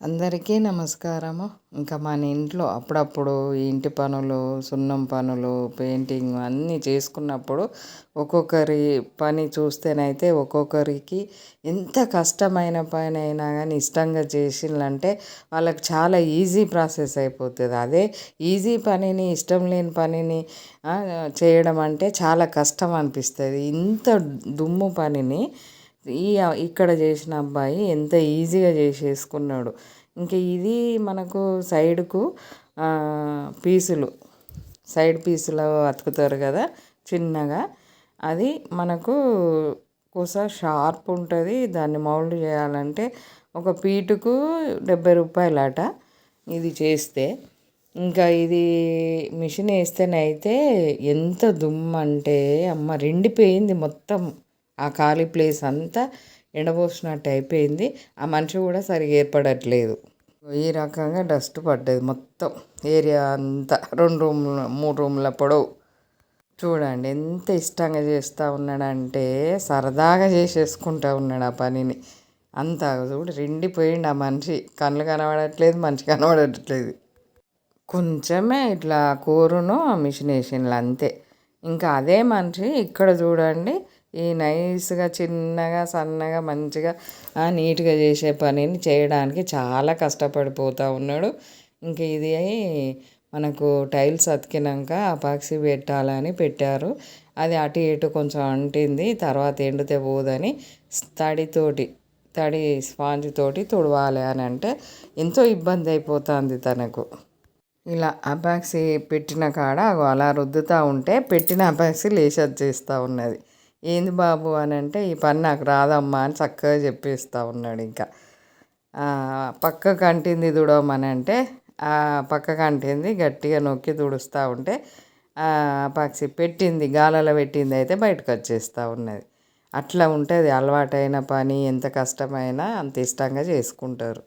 అందరికీ నమస్కారము. ఇంకా మన ఇంట్లో అప్పుడప్పుడు ఈ ఇంటి పనులు, సున్నం పనులు, పెయింటింగ్ అన్నీ చేసుకున్నప్పుడు ఒక్కొక్కరి పని చూస్తేనైతే ఒక్కొక్కరికి ఎంత కష్టమైన పని అయినా కానీ ఇష్టంగా చేసిండ్లంటే వాళ్ళకి చాలా ఈజీ ప్రాసెస్ అయిపోతుంది. అదే ఈజీ పనిని, ఇష్టం లేని పనిని చేయడం అంటే చాలా కష్టం అనిపిస్తుంది. ఇంత దుమ్ము పనిని ఇక్కడ చేసిన అబ్బాయి ఎంత ఈజీగా చేసేసుకున్నాడు. ఇంక ఇది మనకు సైడ్కు పీసులు, సైడ్ పీసులు అతుకుతారు కదా చిన్నగా, అది మనకు కొస షార్ప్ ఉంటుంది. దాన్ని మౌల్డ్ చేయాలంటే ఒక పీటుకు 70 రూపాయలట ఇది చేస్తే. ఇంకా ఇది మిషన్ వేస్తేనైతే ఎంత దుమ్ము అంటే అమ్మ రెండిపోయింది మొత్తం. ఆ ఖాళీ ప్లేస్ అంతా ఎండబోసినట్టు అయిపోయింది. ఆ మనిషి కూడా సరిగా ఏర్పడట్లేదు. ఈ రకంగా డస్ట్ పడ్డది మొత్తం ఏరియా అంతా. 2 రూమ్లు 3 రూమ్ల పొడవు. చూడండి ఎంత ఇష్టంగా చేస్తూ ఉన్నాడంటే సరదాగా చేసేసుకుంటూ ఉన్నాడు ఆ పనిని అంతా. చూడు రెండిపోయిండు ఆ మనిషి. కళ్ళు కనబడట్లేదు, మనిషి కనబడట్లేదు. కొంచెమే ఇట్లా కూరను మిషన్ వేసిండ్లు అంతే. ఇంకా అదే మనిషి ఇక్కడ చూడండి ఈ నైస్గా చిన్నగా సన్నగా మంచిగా నీట్గా చేసే పనిని చేయడానికి చాలా కష్టపడిపోతూ ఉన్నాడు. ఇంక ఇది మనకు టైల్స్ అతికినాక అపాక్సీ పెట్టాలని పెట్టారు. అది అటు ఇటు కొంచెం అంటింది, తర్వాత ఎండితే పోదని తడి స్పాంజ్ తోటి తుడవాలి అని అంటే ఎంతో ఇబ్బంది అయిపోతుంది తనకు. ఇలా అపాక్సీ పెట్టిన కాడ అలా రుద్దుతూ ఉంటే పెట్టిన అపాక్సీ లేచది చేస్తూ ఉన్నది. ఏంది బాబు అని అంటే ఈ పని నాకు రాదమ్మా అని చక్కగా చెప్పేస్తూ ఉన్నాడు. ఇంకా పక్కకు అంటింది తుడవమని అంటే పక్కకు అంటింది గట్టిగా నొక్కి తుడుస్తూ ఉంటే అపాక్సీ పెట్టింది గాలలో పెట్టింది అయితే బయటకు వచ్చేస్తూ ఉన్నది. అట్లా ఉంటుంది అలవాటైన పని. ఎంత కష్టమైనా అంత ఇష్టంగా చేసుకుంటారు.